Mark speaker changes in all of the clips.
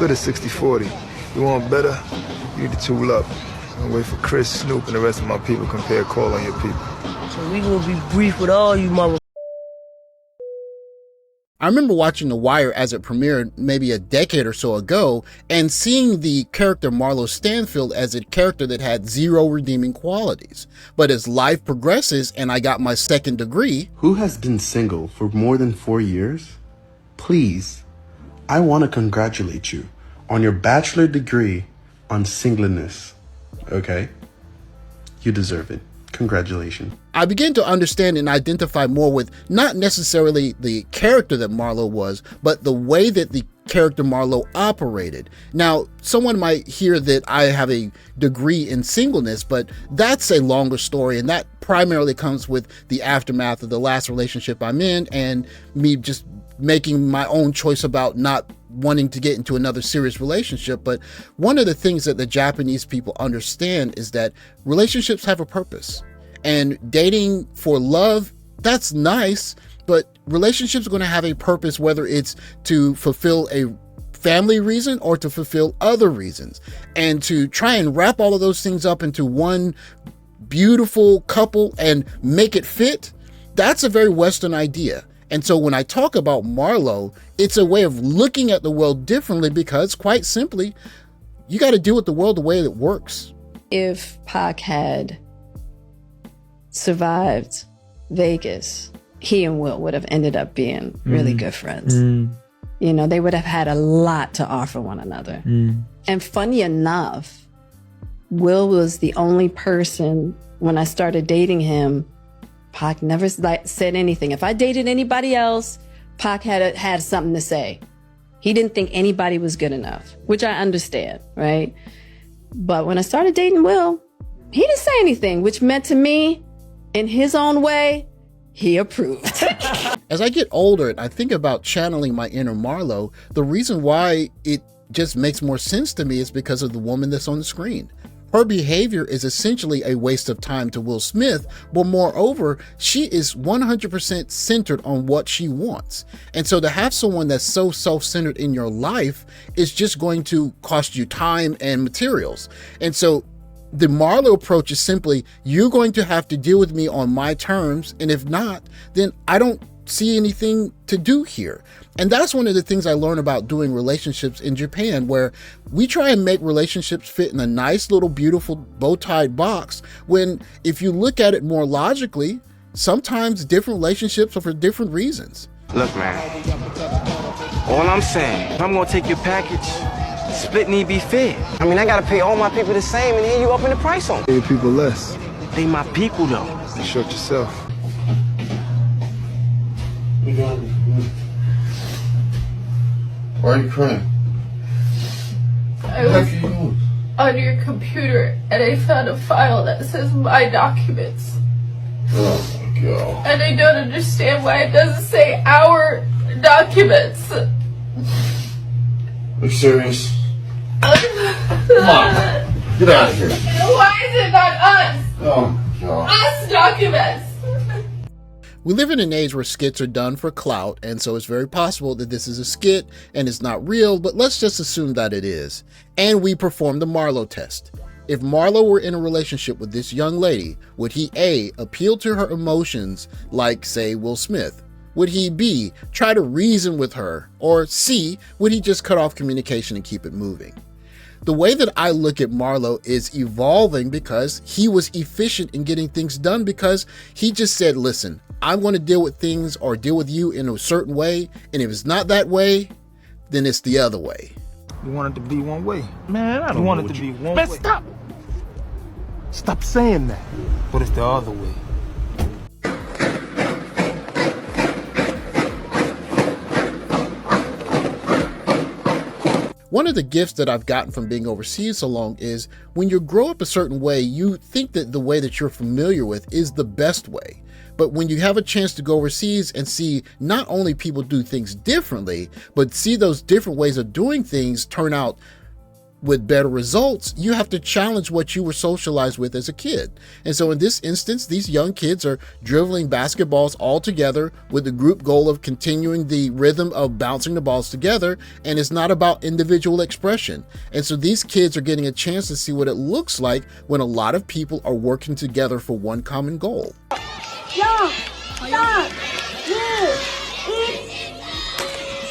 Speaker 1: split it 60-40. You want better, you need to tool up. And wait for Chris, Snoop, and the rest of my people compare call on your people.
Speaker 2: So we gonna be brief with all you mother.
Speaker 3: I remember watching The Wire as it premiered maybe a decade or so ago and seeing the character Marlow Stansfield as a character that had zero redeeming qualities. But as life progresses and I got my second degree...
Speaker 4: Who has been single for more than 4 years? Please, I want to congratulate you on your bachelor degree on singleness. Okay? You deserve it. Congratulations.
Speaker 3: I began to understand and identify more with not necessarily the character that Marlow was, but the way that the character Marlow operated. Now, someone might hear that I have a degree in singleness, but that's a longer story, and that primarily comes with the aftermath of the last relationship I'm in and me just making my own choice about not wanting to get into another serious relationship. But one of the things that the Japanese people understand is that relationships have a purpose. And dating for love, that's nice, but relationships are going to have a purpose, whether it's to fulfill a family reason or to fulfill other reasons. And to try and wrap all of those things up into one beautiful couple and make it fit, that's a very Western idea. And so when I talk about Marlow, it's a way of looking at the world differently because, quite simply, you got to deal with the world the way it works.
Speaker 5: If Pac had survived Vegas, he and Will would have ended up being really good friends. You know, they would have had a lot to offer one another. And funny enough, Will was the only person, when I started dating him, Pac never said anything. If I dated anybody else, Pac had something to say. He didn't think anybody was good enough, which I understand, right? But when I started dating Will, he didn't say anything, which meant to me, in his own way, he approved.
Speaker 3: As I get older and I think about channeling my inner Marlow, the reason why it just makes more sense to me is because of the woman that's on the screen. Her behavior is essentially a waste of time to Will Smith, but moreover, she is 100% centered on what she wants. And so to have someone that's so self-centered in your life is just going to cost you time and materials. And so the Marlow approach is simply, you're going to have to deal with me on my terms, and if not, then I don't see anything to do here. And that's one of the things I learned about doing relationships in Japan, where we try and make relationships fit in a nice little beautiful bow-tied box, when if you look at it more logically, sometimes different relationships are for different reasons.
Speaker 6: Look, man, all I'm saying, I'm gonna take your package, split need be fair. I mean, I gotta pay all my people the same, and here you upping the price on.
Speaker 1: Pay your people less.
Speaker 6: They my people, though.
Speaker 1: You short yourself.
Speaker 4: Why are you crying?
Speaker 7: I was on your computer and I found a file that says my documents.
Speaker 4: Oh my God.
Speaker 7: And I don't understand why it doesn't say our documents.
Speaker 4: Are you serious? Come on, get out of here.
Speaker 7: Why is it not us?
Speaker 4: Oh my God.
Speaker 7: Us documents.
Speaker 3: We live in an age where skits are done for clout, and so it's very possible that this is a skit and it's not real, but let's just assume that it is. And we perform the Marlow test. If Marlow were in a relationship with this young lady, would he A, appeal to her emotions like, say, Will Smith? Would he B, try to reason with her? Or C, would he just cut off communication and keep it moving? The way that I look at Marlow is evolving because he was efficient in getting things done, because he just said, listen, I'm going to deal with things or deal with you in a certain way, and if it's not that way, then it's the other way.
Speaker 1: You want it to be one way.
Speaker 6: Man, I don't
Speaker 1: want
Speaker 6: know
Speaker 1: it to
Speaker 6: what
Speaker 1: be one
Speaker 6: Man,
Speaker 1: way.
Speaker 6: Stop saying that.
Speaker 1: But it's the other way.
Speaker 3: One of the gifts that I've gotten from being overseas so long is when you grow up a certain way, you think that the way that you're familiar with is the best way. But when you have a chance to go overseas and see not only people do things differently, but see those different ways of doing things turn out with better results, you have to challenge what you were socialized with as a kid. And so in this instance, these young kids are dribbling basketballs all together with the group goal of continuing the rhythm of bouncing the balls together. And it's not about individual expression. And so these kids are getting a chance to see what it looks like when a lot of people are working together for one common goal.
Speaker 8: 4、3、2、1、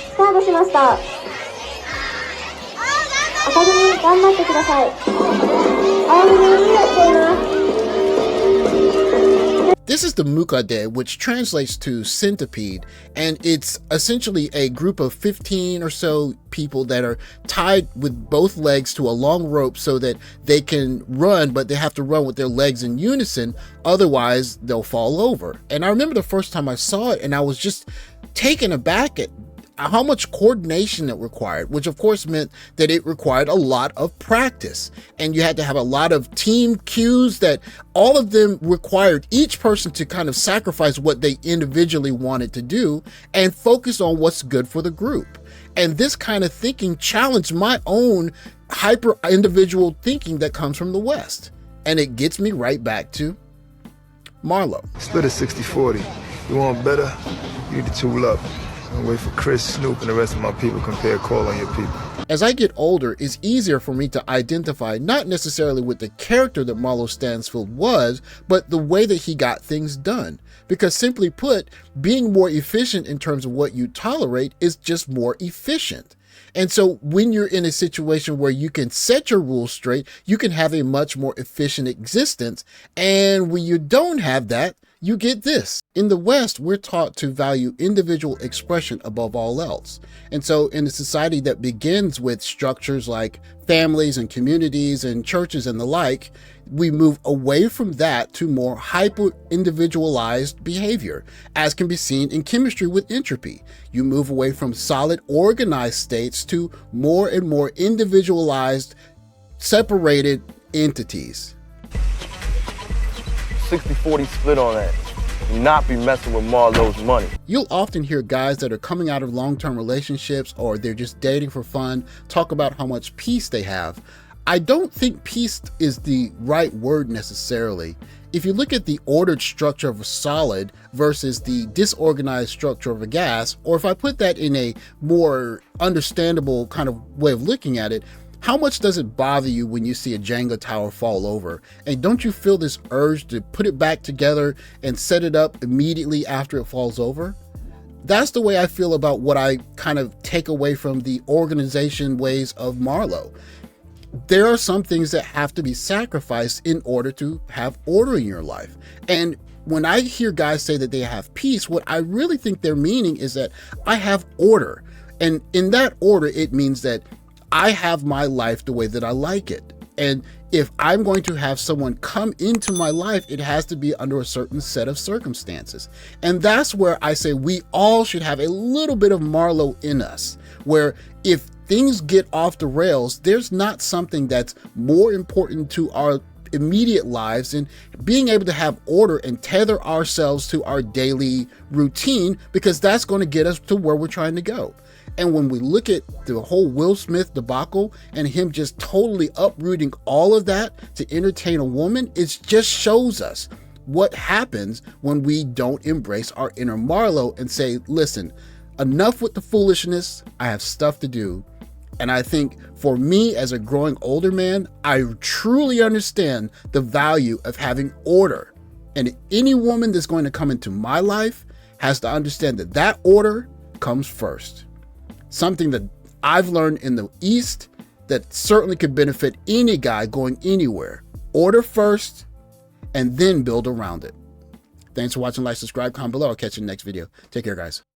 Speaker 8: スタートしました。赤組頑張ってください。青組お願いしています。
Speaker 3: This is the Mukade, which translates to centipede, and it's essentially a group of 15 or so people that are tied with both legs to a long rope so that they can run, but they have to run with their legs in unison, otherwise they'll fall over. And I remember the first time I saw it and I was just taken aback at how much coordination it required, which of course meant that it required a lot of practice. And you had to have a lot of team cues that all of them required each person to kind of sacrifice what they individually wanted to do and focus on what's good for the group. And this kind of thinking challenged my own hyper individual thinking that comes from the West. And it gets me right back to Marlo.
Speaker 1: Split a 60-40. You want better? You need to tool up. And wait for Chris, Snoop, and the rest of my people compare call on your people.
Speaker 3: As I get older, it's easier for me to identify not necessarily with the character that Marlow Stansfield was, but the way that he got things done. Because simply put, being more efficient in terms of what you tolerate is just more efficient. And so when you're in a situation where you can set your rules straight, you can have a much more efficient existence. And when you don't have that, you get this. In the West, we're taught to value individual expression above all else. And so in a society that begins with structures like families and communities and churches and the like, we move away from that to more hyper-individualized behavior, as can be seen in chemistry with Entropy. You move away from solid organized states to more and more individualized, separated entities.
Speaker 6: 60-40 split on that. Do not be messing with Marlo's money.
Speaker 3: You'll often hear guys that are coming out of long-term relationships or they're just dating for fun talk about how much peace they have. I don't think peace is the right word necessarily. If you look at the ordered structure of a solid versus the disorganized structure of a gas, or if I put that in a more understandable kind of way of looking at it, how much does it bother you when you see a Jenga tower fall over? And don't you feel this urge to put it back together and set it up immediately after it falls over? That's the way I feel about what I kind of take away from the organization ways of Marlow. There are some things that have to be sacrificed in order to have order in your life. And when I hear guys say that they have peace, what I really think they're meaning is that I have order. And in that order, it means that I have my life the way that I like it. And if I'm going to have someone come into my life, it has to be under a certain set of circumstances. And that's where I say we all should have a little bit of Marlow in us, where if things get off the rails, there's not something that's more important to our immediate lives and being able to have order and tether ourselves to our daily routine, because that's going to get us to where we're trying to go. And when we look at the whole Will Smith debacle and him just totally uprooting all of that to entertain a woman, it just shows us what happens when we don't embrace our inner Marlow and say, listen, enough with the foolishness, I have stuff to do. And I think for me as a growing older man, I truly understand the value of having order. And any woman that's going to come into my life has to understand that that order comes first. Something that I've learned in the East that certainly could benefit any guy going anywhere. Order first and then build around it. Thanks for watching. Like, subscribe, comment below. I'll catch you in the next video. Take care, guys.